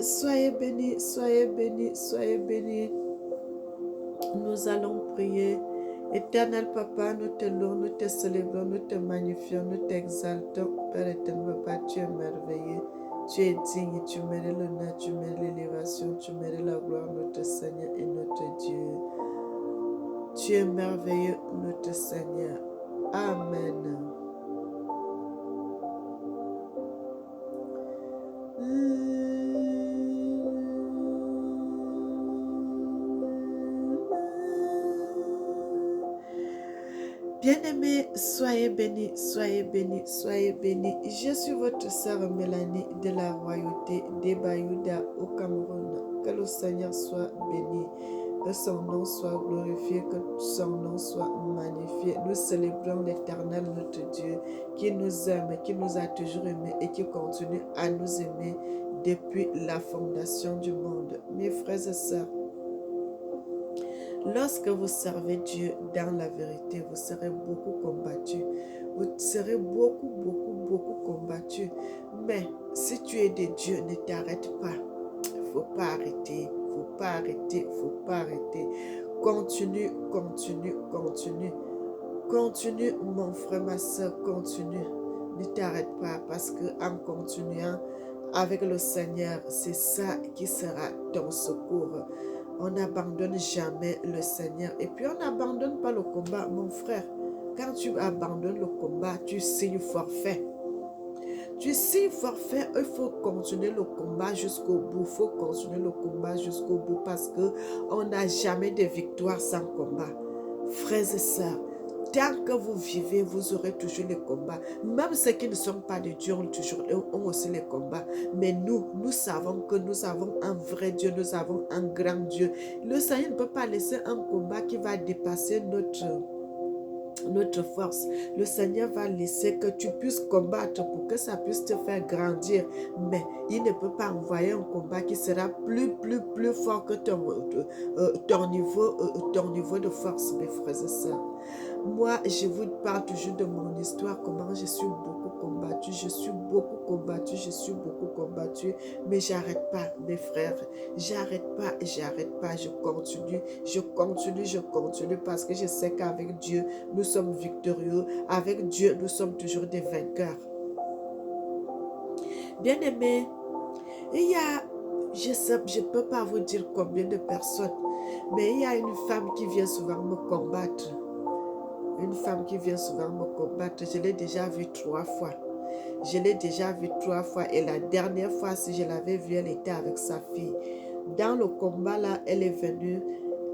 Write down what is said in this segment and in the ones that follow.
soyez bénis, soyez bénis, soyez bénis. Nous allons prier. Éternel Papa, nous te louons, nous te célébrons, nous te magnifions, nous t'exaltons. Père éternel Papa, tu es merveilleux, tu es digne, tu mérites l'honneur, tu mérites l'élévation, tu mérites la gloire, notre Seigneur et notre Dieu. Tu es merveilleux, notre Seigneur. Amen. Bien-aimés, soyez bénis, soyez bénis, soyez bénis. Je suis votre sœur Mélanie de la royauté des Bayouda au Cameroun. Que le Seigneur soit béni, que son nom soit glorifié, que son nom soit magnifié. Nous célébrons l'Éternel, notre Dieu, qui nous aime, qui nous a toujours aimés et qui continue à nous aimer depuis la fondation du monde. Mes frères et sœurs, lorsque vous servez Dieu dans la vérité, vous serez beaucoup combattu. Vous serez beaucoup combattu. Mais si tu es de Dieu, ne t'arrête pas. Il ne faut pas arrêter. Il ne faut pas arrêter. Il ne faut pas arrêter. Continue, continue, continue. Continue, mon frère, ma soeur, continue. Ne t'arrête pas parce qu'en continuant avec le Seigneur, c'est ça qui sera ton secours. On n'abandonne jamais le Seigneur. Et puis on n'abandonne pas le combat, mon frère. Quand tu abandonnes le combat, tu signes forfait. Tu signes forfait, il faut continuer le combat jusqu'au bout. Il faut continuer le combat jusqu'au bout parce qu'on n'a jamais de victoire sans combat. Frères et sœurs, tant que vous vivez, vous aurez toujours les combats. Même ceux qui ne sont pas de Dieu ont aussi les combats. Mais nous savons que nous avons un vrai Dieu, nous avons un grand Dieu. Le Seigneur ne peut pas laisser un combat qui va dépasser notre force. Le Seigneur va laisser que tu puisses combattre pour que ça puisse te faire grandir. Mais il ne peut pas envoyer un combat qui sera plus fort que ton niveau de force, mes frères et sœurs. Moi, je vous parle toujours de mon histoire, comment je suis beaucoup combattu, mais j'arrête pas, mes frères, j'arrête pas, je continue, parce que je sais qu'avec Dieu, nous sommes victorieux, avec Dieu, nous sommes toujours des vainqueurs. Bien-aimés, il y a, je peux pas vous dire combien de personnes, mais il y a une femme qui vient souvent me combattre. Une femme qui vient souvent me combattre, je l'ai déjà vue 3 fois. Et la dernière fois, si je l'avais vue, elle était avec sa fille. Dans le combat là, elle est venue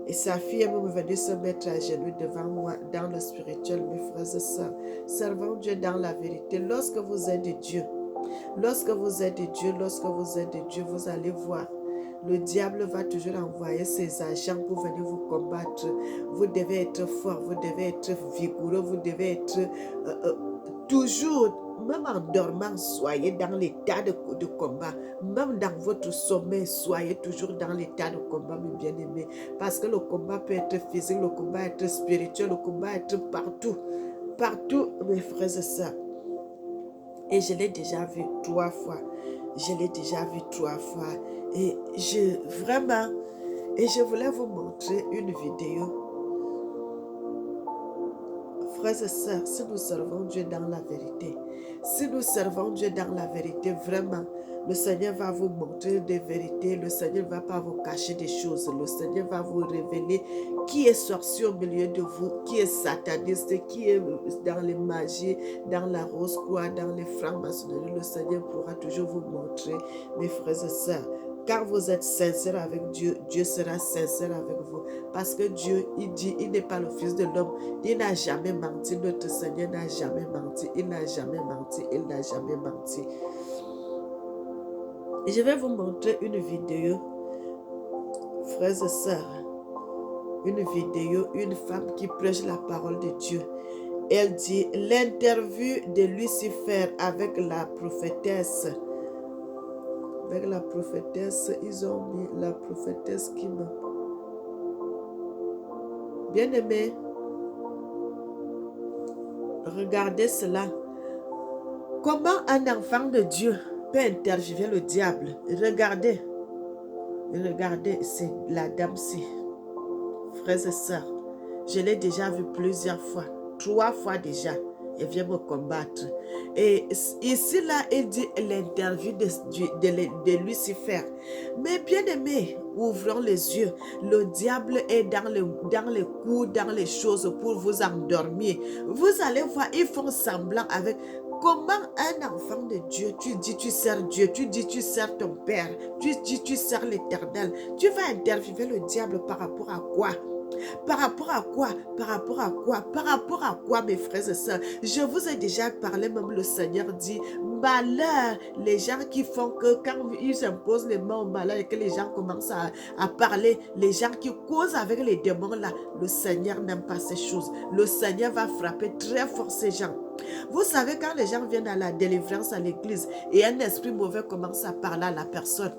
et sa fille est même venue se mettre à genoux devant moi dans le spirituel, mes frères et sœurs. Servons Dieu dans la vérité. Lorsque vous êtes de Dieu, vous allez voir. Le diable va toujours envoyer ses agents pour venir vous combattre. Vous devez être fort, vous devez être vigoureux, vous devez être toujours, même en dormant, soyez dans l'état de combat. Même dans votre sommeil, soyez toujours dans l'état de combat, mes bien-aimés. Parce que le combat peut être physique, le combat peut être spirituel, le combat peut être partout. Partout, mes frères et sœurs. Et je l'ai déjà vu 3 fois. Et je voulais vous montrer une vidéo. Frères et sœurs, si nous servons Dieu dans la vérité, vraiment, le Seigneur va vous montrer des vérités, le Seigneur ne va pas vous cacher des choses, le Seigneur va vous révéler qui est sorcier au milieu de vous, qui est sataniste, qui est dans les magies, dans la rose-croix, dans les francs-maçonneries. Le Seigneur pourra toujours vous montrer, mes frères et sœurs. Quand vous êtes sincère avec Dieu, Dieu sera sincère avec vous. Parce que Dieu, il dit, il n'est pas le Fils de l'homme. Il n'a jamais menti. Notre Seigneur n'a jamais menti. Il n'a jamais menti. Et je vais vous montrer une vidéo, frères et sœurs. Une vidéo, une femme qui prêche la parole de Dieu. Elle dit, l'interview de Lucifer avec la prophétesse. Avec la prophétesse, ils ont mis la prophétesse qui me... Bien-aimé, regardez cela. Comment un enfant de Dieu peut interviewer le diable? Regardez. Regardez, c'est la dame-ci. Frères et sœurs, je l'ai déjà vue plusieurs fois, 3 fois déjà. Elle vient me combattre. Et ici, là, il dit l'interview de Lucifer. Mais bien aimé, ouvrons les yeux. Le diable est dans les coups, dans les choses pour vous endormir. Vous allez voir, ils font semblant avec... Comment un enfant de Dieu, tu dis tu sers Dieu, tu dis tu sers ton Père, tu dis tu sers l'Éternel, tu vas interviewer le diable par rapport à quoi? Par rapport à quoi? Par rapport à quoi? Par rapport à quoi, mes frères et sœurs? Je vous ai déjà parlé, même le Seigneur dit, malheur, les gens qui font que quand ils imposent les mains au malheur et que les gens commencent à parler, les gens qui causent avec les démons là, le Seigneur n'aime pas ces choses. Le Seigneur va frapper très fort ces gens. Vous savez, quand les gens viennent à la délivrance à l'église et un esprit mauvais commence à parler à la personne,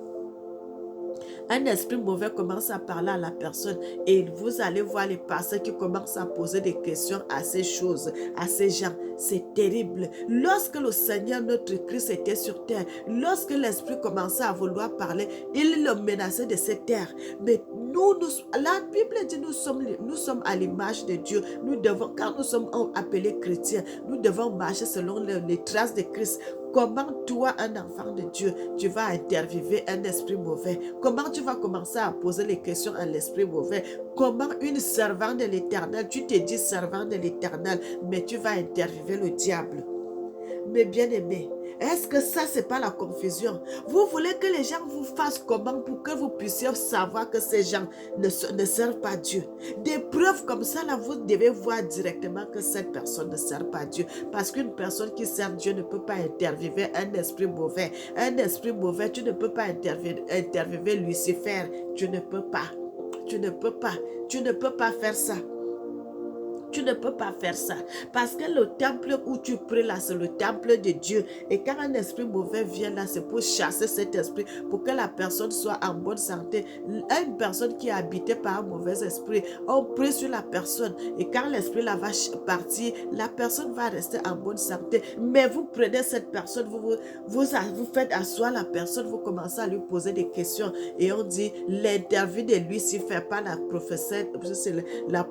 un esprit mauvais commence à parler à la personne et vous allez voir les pasteurs qui commencent à poser des questions à ces choses, à ces gens. C'est terrible. Lorsque le Seigneur, notre Christ, était sur terre, lorsque l'esprit commençait à vouloir parler, il le menaçait de cette terre. Mais la Bible dit nous sommes à l'image de Dieu. Nous devons, quand nous sommes appelés chrétiens, nous devons marcher selon les traces de Christ. Comment toi, un enfant de Dieu, tu vas interviewer un esprit mauvais? Comment tu vas commencer à poser les questions à l'esprit mauvais? Comment une servante de l'Éternel, tu te dis servante de l'Éternel, mais tu vas interviewer le diable? Mais bien aimé, est-ce que ça, c'est pas la confusion? Vous voulez que les gens vous fassent comment pour que vous puissiez savoir que ces gens ne servent pas Dieu? Des preuves comme ça, là, vous devez voir directement que cette personne ne sert pas Dieu. Parce qu'une personne qui sert Dieu ne peut pas interviewer un esprit mauvais. Un esprit mauvais, tu ne peux pas interviewer Lucifer. Tu ne peux pas. Tu ne peux pas. Tu ne peux pas faire ça. Tu ne peux pas faire ça. Parce que le temple où tu pries là, c'est le temple de Dieu. Et quand un esprit mauvais vient là, c'est pour chasser cet esprit, pour que la personne soit en bonne santé. Une personne qui est habitée par un mauvais esprit, on prie sur la personne. Et quand l'esprit là va partir, la personne va rester en bonne santé. Mais vous prenez cette personne, vous faites asseoir la personne, vous commencez à lui poser des questions. Et on dit, l'interview de Lucifer, pas la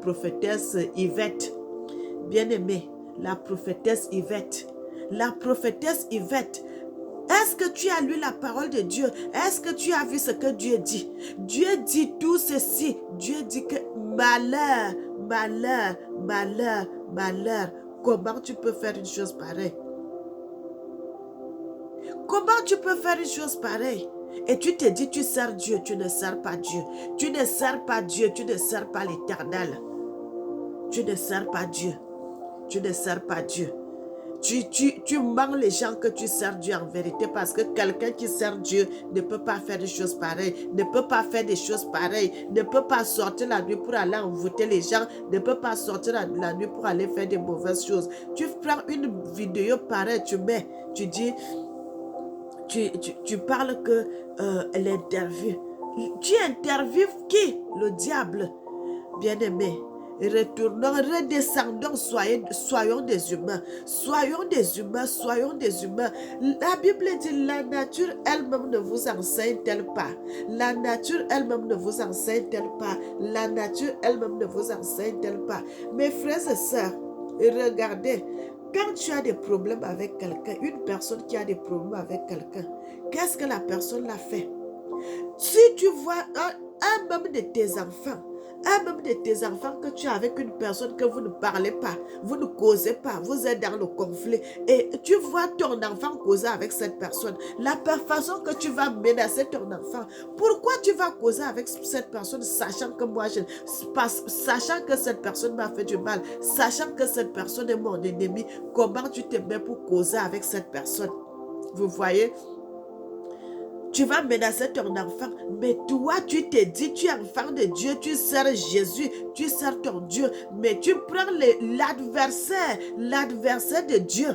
prophétesse Yvette. Bien-aimée, la prophétesse Yvette. La prophétesse Yvette. Est-ce que tu as lu la parole de Dieu? Est-ce que tu as vu ce que Dieu dit? Dieu dit tout ceci. Dieu dit que malheur, malheur, malheur, malheur. Comment tu peux faire une chose pareille? Comment tu peux faire une chose pareille? Et tu te dis, tu sers Dieu, tu ne sers pas Dieu. Tu ne sers pas Dieu, tu ne sers pas l'Éternel. Tu ne sers pas Dieu. Tu ne sers pas Dieu. Tu mens les gens que tu sers Dieu en vérité parce que quelqu'un qui sert Dieu ne peut pas faire des choses pareilles, ne peut pas faire des choses pareilles, ne peut pas sortir la nuit pour aller envoûter les gens, ne peut pas sortir la nuit pour aller faire des mauvaises choses. Tu prends une vidéo pareille, tu mets, tu dis, tu parles que l'interview. Tu interviews qui? Le diable. Bien-aimé. Retournons, redescendons, soyons des humains. Soyons des humains, soyons des humains. La Bible dit, la nature elle-même ne vous enseigne-t-elle pas? La nature elle-même ne vous enseigne-t-elle pas? La nature elle-même ne vous enseigne-t-elle pas? Mes frères et sœurs, regardez, quand tu as des problèmes avec quelqu'un, une personne qui a des problèmes avec quelqu'un, qu'est-ce que la personne l'a fait? Si tu vois un même de tes enfants, que tu as avec une personne que vous ne parlez pas, vous ne causez pas, vous êtes dans le conflit et tu vois ton enfant causer avec cette personne, la façon que tu vas menacer ton enfant, pourquoi tu vas causer avec cette personne sachant que moi, sachant que cette personne m'a fait du mal, sachant que cette personne est mon ennemi, comment tu te mets pour causer avec cette personne? Vous voyez? Tu vas menacer ton enfant, mais toi, tu te dis, tu es enfant de Dieu, tu sers Jésus, tu sers ton Dieu, mais tu prends l'adversaire de Dieu.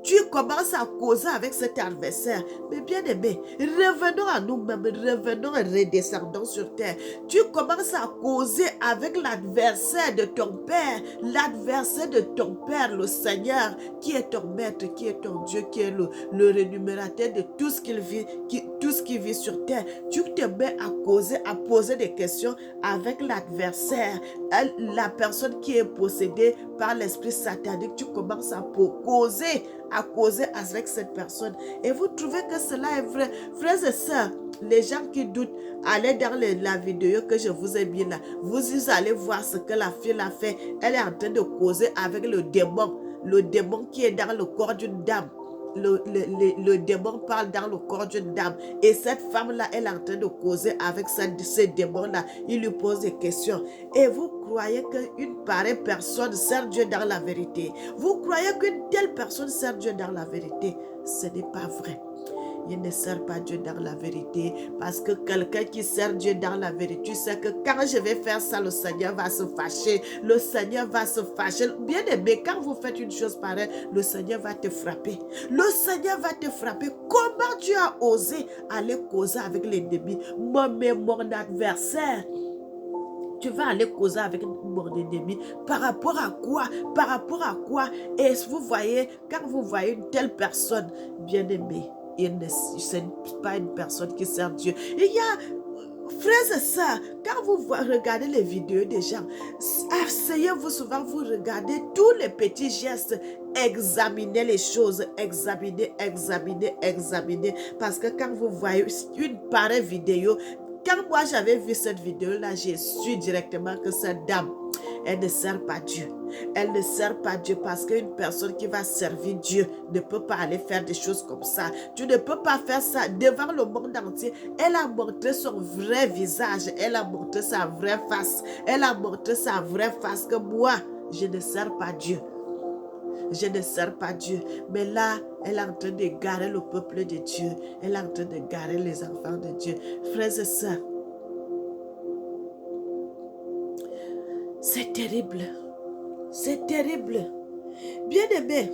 tu commences à causer avec cet adversaire. Mais bien aimé, revenons à nous-mêmes, revenons et redescendons sur terre. Tu commences à causer avec l'adversaire de ton père, l'adversaire de ton père, le Seigneur, qui est ton maître, qui est ton Dieu, qui est le rémunérateur de tout ce qu'il vit, tout ce qui vit sur terre. Tu te mets à causer, à poser des questions avec l'adversaire, la personne qui est possédée par l'esprit satanique. Tu commences à causer avec cette personne. Et vous trouvez que cela est vrai? Frères et sœurs, les gens qui doutent, allez dans la vidéo que je vous ai mis là. Vous allez voir ce que la fille a fait. Elle est en train de causer avec le démon qui est dans le corps d'une dame. Le démon parle dans le corps d'une dame. Et cette femme-là, elle est en train de causer avec ce démon-là. Il lui pose des questions. Et vous croyez qu'une pareille personne sert Dieu dans la vérité? Vous croyez qu'une telle personne sert Dieu dans la vérité? Ce n'est pas vrai. Il ne sert pas Dieu dans la vérité, parce que quelqu'un qui sert Dieu dans la vérité, tu sais que quand je vais faire ça, le Seigneur va se fâcher. Le Seigneur va se fâcher. Bien aimé, quand vous faites une chose pareille, le Seigneur va te frapper. Le Seigneur va te frapper. Comment tu as osé aller causer avec l'ennemi, mon adversaire? Tu vas aller causer avec mon ennemi. Par rapport à quoi? Par rapport à quoi? Et vous voyez, quand vous voyez une telle personne, bien aimée, ce n'est pas une personne qui sert Dieu. Il y a, frères et sœurs, quand vous regardez les vidéos des gens, asseyez-vous souvent, vous regardez tous les petits gestes, examinez les choses, examinez. Parce que quand vous voyez une pareille vidéo, quand moi j'avais vu cette vidéo-là, j'ai su directement que cette dame, elle ne sert pas Dieu. Elle ne sert pas Dieu parce qu'une personne qui va servir Dieu ne peut pas aller faire des choses comme ça. Tu ne peux pas faire ça devant le monde entier. Elle a montré son vrai visage. Elle a montré sa vraie face. Elle a montré sa vraie face que moi, je ne sers pas Dieu. Je ne sers pas Dieu. Mais là, elle est en train de garer le peuple de Dieu. Elle est en train de garer les enfants de Dieu. Frères et sœurs, c'est terrible. C'est terrible. Bien-aimés,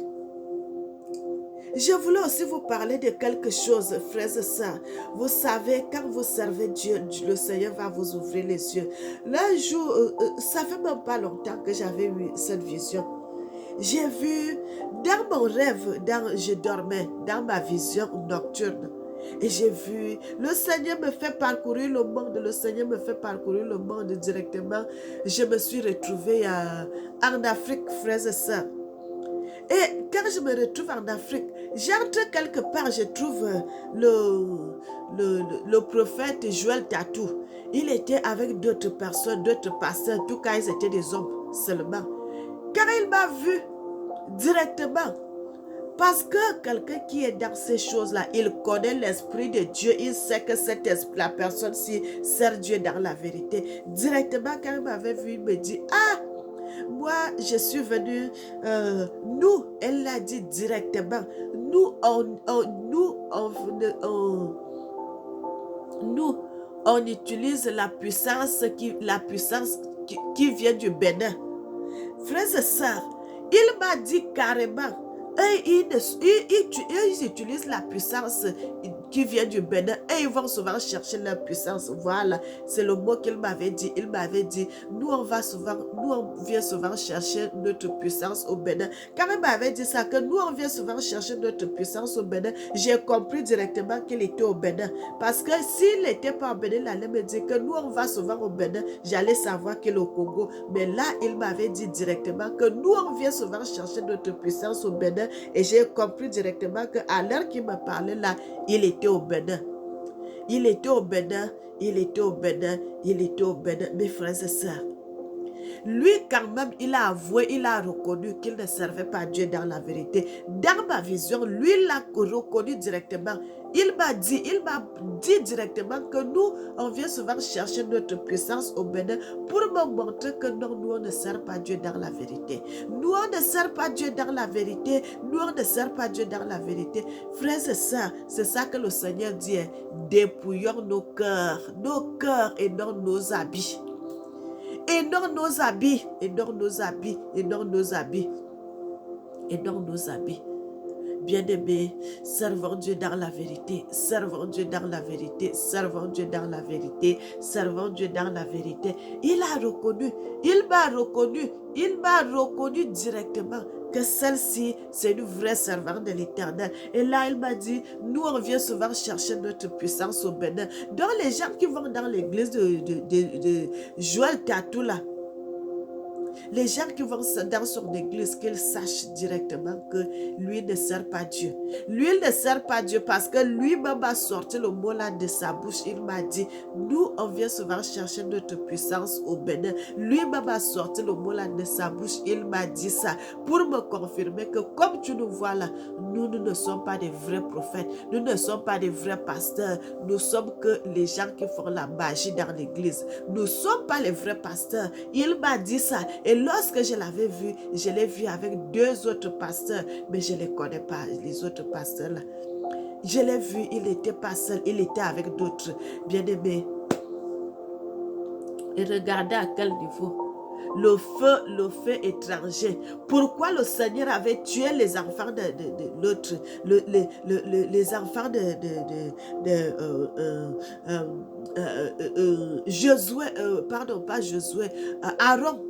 je voulais aussi vous parler de quelque chose, frères et sœurs. Vous savez, quand vous servez Dieu, le Seigneur va vous ouvrir les yeux. L'un jour, ça fait même pas longtemps que j'avais eu cette vision. J'ai vu, dans mon rêve, je dormais, dans ma vision nocturne, et j'ai vu, le Seigneur me fait parcourir le monde, le Seigneur me fait parcourir le monde directement. Je me suis retrouvée en Afrique, frères et sœurs. Et quand je me retrouve en Afrique, j'entre quelque part, je trouve le prophète Joël Tatou. Il était avec d'autres personnes, d'autres pasteurs, en tout cas ils étaient des hommes seulement. Quand il m'a vu directement, parce que quelqu'un qui est dans ces choses-là, il connaît l'Esprit de Dieu, il sait que la personne-ci sert Dieu dans la vérité. Directement, quand il m'avait vu, il me dit, ah, moi, je suis venue, nous, elle l'a dit directement, nous, on utilise la puissance qui vient du Bénin. Frères et sœurs, il m'a dit carrément, ils utilisent la puissance qui vient du Bénin et ils vont souvent chercher leur puissance. Voilà, c'est le mot qu'il m'avait dit. Il m'avait dit, nous on vient souvent chercher notre puissance au Bénin. Quand il m'avait dit ça, que nous on vient souvent chercher notre puissance au Bénin, j'ai compris directement qu'il était au Bénin. Parce que s'il n'était pas au Bénin, il allait me dire que nous on va souvent au Bénin, j'allais savoir qu'il est au Congo. Mais là, il m'avait dit directement que nous on vient souvent chercher notre puissance au Bénin. Et j'ai compris directement qu'à l'heure qu'il me parlait là, il était au Bénin. Il était au Bénin, il était au Bénin, il était au Bénin. Mes frères et sœurs, lui quand même, il a avoué, il a reconnu qu'il ne servait pas Dieu dans la vérité. Dans ma vision, lui l'a reconnu directement. Il m'a dit directement que nous, on vient souvent chercher notre puissance au Bénin pour me montrer que non, nous, on ne sert pas Dieu dans la vérité. Nous, on ne sert pas Dieu dans la vérité. Nous, on ne sert pas Dieu dans la vérité. Frères et sœurs, c'est ça que le Seigneur dit. Dépouillons nos cœurs et non nos habits. Et non nos habits, et non nos habits, et non nos habits, et non nos habits. Bien-aimés, servons Dieu dans la vérité, servons Dieu dans la vérité, servons Dieu dans la vérité, servons Dieu dans la vérité. Il a reconnu, il m'a reconnu directement que celle-ci, c'est une vraie servante de l'Éternel. Et là, il m'a dit, nous, on vient souvent chercher notre puissance au Bénin. Donc, les gens qui vont dans l'église de Joël Tatou, là, les gens qui vont dans son église, qu'ils sachent directement que lui ne sert pas Dieu. Lui ne sert pas Dieu parce que lui-même a sorti le mot là de sa bouche. Il m'a dit, nous, on vient souvent chercher notre puissance au Bénin. Lui-même a sorti le mot là de sa bouche. Il m'a dit ça pour me confirmer que comme tu nous vois là, nous ne sommes pas des vrais prophètes. Nous ne sommes pas des vrais pasteurs. Nous sommes que les gens qui font la magie dans l'église. Nous ne sommes pas les vrais pasteurs. Il m'a dit ça. Et lorsque je l'avais vu, je l'ai vu avec 2 autres pasteurs, mais je ne les connais pas, les autres pasteurs là. Je l'ai vu, il n'était pas seul, il était avec d'autres bien-aimés. Et regardez à quel niveau. Le feu étranger. Pourquoi le Seigneur avait tué les enfants de l'autre, les enfants Josué, pardon, pas Josué, Aaron.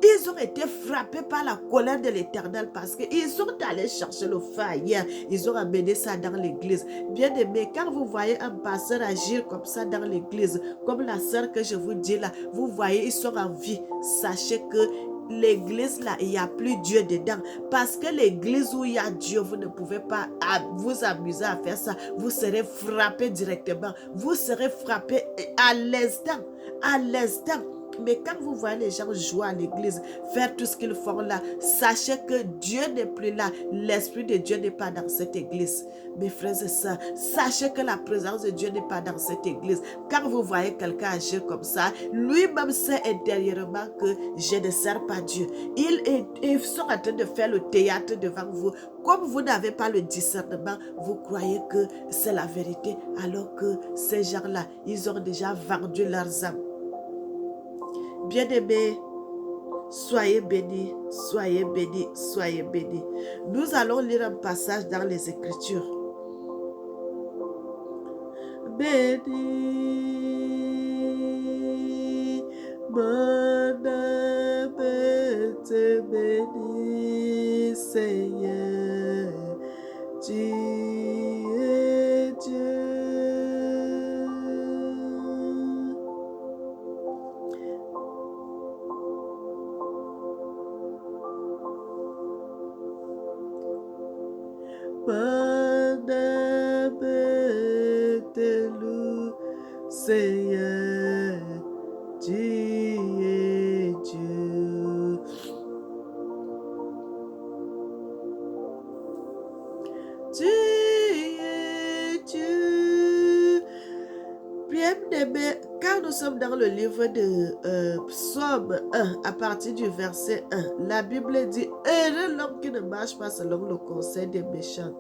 Ils ont été frappés par la colère de l'Éternel parce qu'ils sont allés chercher le feu ailleurs. Ils ont amené ça dans l'église. Bien aimé, quand vous voyez un pasteur agir comme ça dans l'église, comme la sœur que je vous dis là, vous voyez, ils sont en vie. Sachez que l'église là, il n'y a plus Dieu dedans. Parce que l'église où il y a Dieu, vous ne pouvez pas vous amuser à faire ça. Vous serez frappé directement. Vous serez frappé à l'instant. À l'instant. Mais quand vous voyez les gens jouer à l'église, faire tout ce qu'ils font là, sachez que Dieu n'est plus là. L'Esprit de Dieu n'est pas dans cette église. Mes frères et sœurs, sachez que la présence de Dieu n'est pas dans cette église. Quand vous voyez quelqu'un agir comme ça, lui-même sait intérieurement que je ne sers pas Dieu. Ils sont en train de faire le théâtre devant vous. Comme vous n'avez pas le discernement, vous croyez que c'est la vérité, alors que ces gens-là, ils ont déjà vendu leurs âmes. Bien-aimés, soyez bénis, soyez bénis, soyez bénis. Nous allons lire un passage dans les Écritures. Bénis, mon âme te bénit, Seigneur, tu es Dieu. Mon âme te loue, Seigneur, tu es Dieu. Tu es Dieu. Bien-aimés, quand nous sommes dans le livre de Psaume 1, à partir du verset 1, la Bible dit « Heureux l'homme qui ne marche pas selon le conseil des méchants,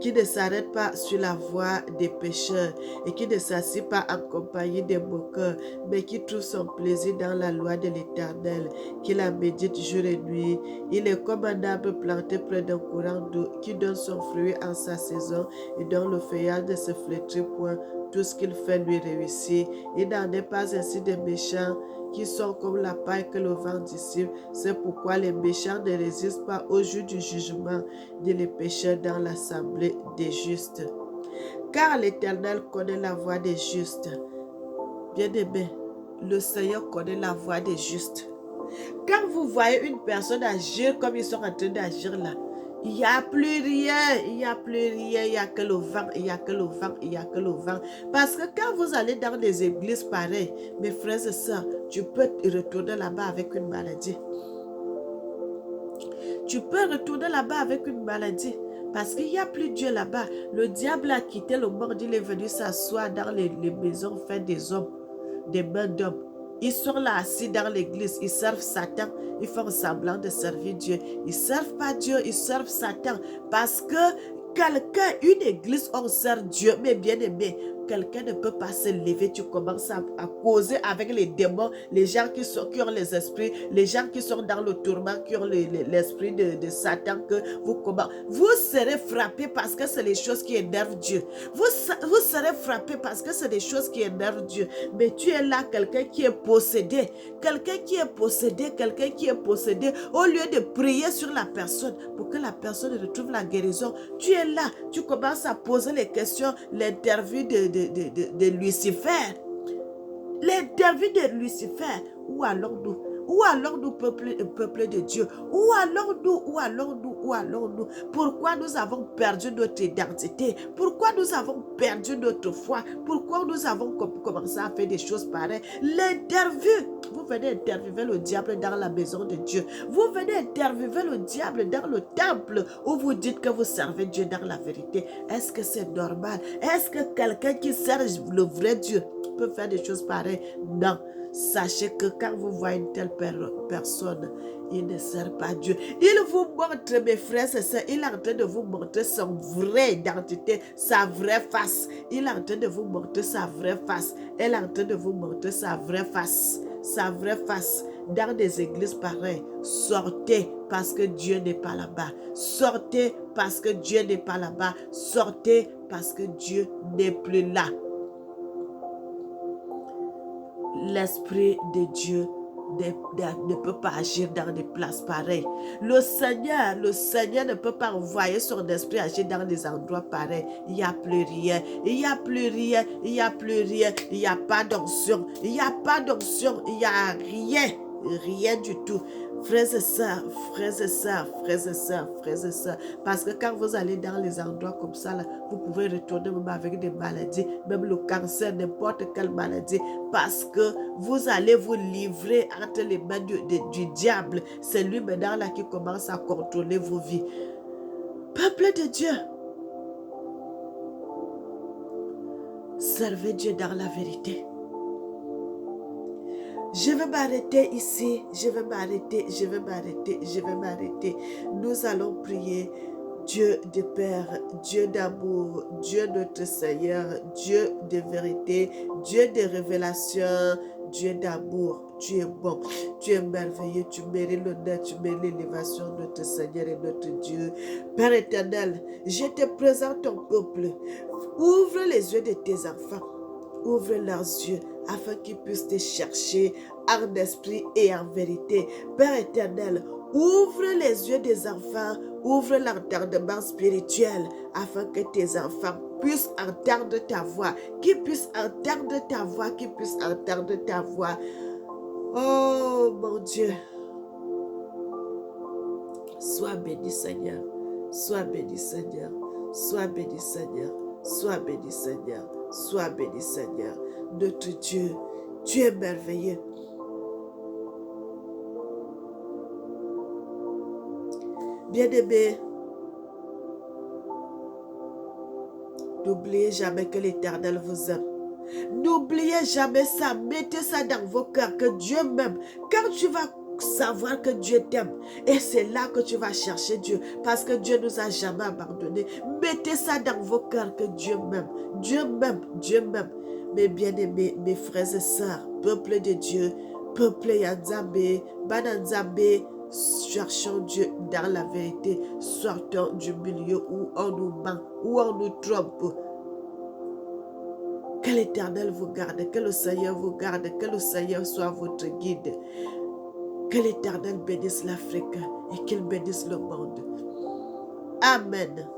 qui ne s'arrête pas sur la voie des pécheurs et qui ne s'assied pas en compagnie des moqueurs, mais qui trouve son plaisir dans la loi de l'Éternel, qui la médite jour et nuit. Il est comme un arbre planté près d'un courant d'eau, qui donne son fruit en sa saison et dont le feuillage ne se flétrit point. Tout ce qu'il fait lui réussit. Il n'en est pas ainsi des méchants qui sont comme la paille que le vent dissipe. C'est pourquoi les méchants ne résistent pas au jour du jugement, ni les pécheurs dans l'assemblée des justes. Car l'Éternel connaît la voie des justes. Bien-aimé, le Seigneur connaît la voie des justes. Quand vous voyez une personne agir comme ils sont en train d'agir là, il n'y a plus rien, il n'y a que le vent, il n'y a que le vent, il n'y a que le vent. Parce que quand vous allez dans des églises pareilles, mes frères et sœurs, tu peux retourner là-bas avec une maladie. Tu peux retourner là-bas avec une maladie. Parce qu'il n'y a plus Dieu là-bas. Le diable a quitté le monde, il est venu s'asseoir dans les maisons faites des hommes, des mains d'hommes. Ils sont là assis dans l'église, ils servent Satan, ils font semblant de servir Dieu. Ils ne servent pas Dieu, ils servent Satan. Parce que une église, on sert Dieu, mais bien aimé, quelqu'un ne peut pas se lever, tu commences à causer avec les démons, les gens qui ont les esprits, les gens qui sont dans le tourment, qui ont l'esprit de Satan, que vous serez frappés parce que c'est les choses qui énervent Dieu. Vous serez frappés parce que c'est des choses qui énervent Dieu. Mais tu es là, quelqu'un qui est possédé. Quelqu'un qui est possédé, quelqu'un qui est possédé. Au lieu de prier sur la personne pour que la personne retrouve la guérison, tu es là, tu commences à poser les questions, l'interview de Lucifer. L'interview de Lucifer. Où allons-nous? Où allons-nous, peuple de Dieu? Où allons-nous? Où allons-nous? Où allons-nous? Pourquoi nous avons perdu notre identité? Pourquoi nous avons perdu notre foi? Pourquoi nous avons commencé à faire des choses pareilles? L'interview. Vous venez interviewer le diable dans la maison de Dieu. Vous venez interviewer le diable dans le temple où vous dites que vous servez Dieu dans la vérité. Est-ce que c'est normal? Est-ce que quelqu'un qui sert le vrai Dieu peut faire des choses pareilles? Non. Sachez que quand vous voyez une telle personne, il ne sert pas Dieu. Il vous montre, mes frères et sœurs, il est en train de vous montrer son vraie identité, sa vraie face. Il est en train de vous montrer sa vraie face. Elle est en train de vous montrer sa vraie face. Sa vraie face. Dans des églises pareilles, sortez parce que Dieu n'est pas là-bas. Sortez parce que Dieu n'est pas là-bas. Sortez parce que Dieu n'est plus là. L'Esprit de Dieu ne peut pas agir dans des places pareilles. Le Seigneur ne peut pas envoyer son esprit agir dans des endroits pareils. Il n'y a plus rien. Il n'y a plus rien. Il n'y a plus rien. Il n'y a pas d'onction. Il n'y a pas d'onction. Il n'y a rien. Rien du tout. Frères et sœurs, frères et sœurs, frères et sœurs, frères et sœurs. Parce que quand vous allez dans les endroits comme ça, là, vous pouvez retourner même avec des maladies, même le cancer, n'importe quelle maladie. Parce que vous allez vous livrer entre les mains du diable. C'est lui maintenant là qui commence à contrôler vos vies. Peuple de Dieu, servez Dieu dans la vérité. Je vais m'arrêter ici, je vais m'arrêter. Nous allons prier Dieu de Père, Dieu d'amour, Dieu notre Seigneur, Dieu de vérité, Dieu de révélation, Dieu d'amour. Tu es bon, tu es merveilleux, tu mérites l'honneur, tu mérites l'élévation de notre Seigneur et notre Dieu. Père éternel, je te présente ton peuple. Ouvre les yeux de tes enfants. Ouvre leurs yeux afin qu'ils puissent te chercher en esprit et en vérité. Père éternel, ouvre les yeux des enfants, ouvre l'entendement spirituel afin que tes enfants puissent entendre ta voix, qu'ils puissent entendre ta voix, qu'ils puissent entendre ta voix. Oh mon Dieu, sois béni Seigneur, sois béni Seigneur, sois béni Seigneur, sois béni Seigneur. Sois béni Seigneur, notre Dieu, tu es merveilleux. Bien-aimés, n'oubliez jamais que l'Éternel vous aime. N'oubliez jamais ça, mettez ça dans vos cœurs, que Dieu m'aime. Quand tu vas savoir que Dieu t'aime, et c'est là que tu vas chercher Dieu, parce que Dieu nous a jamais abandonnés. Mettez ça dans vos cœurs, que Dieu m'aime. Dieu m'aime, Dieu m'aime. Mes bien-aimés, mes frères et sœurs, peuple de Dieu, peuple Yanzambe, Bananzambe, cherchons Dieu dans la vérité. Sortons du milieu où on nous ment, où on nous trompe. Que l'Éternel vous garde, que le Seigneur vous garde, que le Seigneur soit votre guide. Que l'Éternel bénisse l'Afrique et qu'il bénisse le monde. Amen.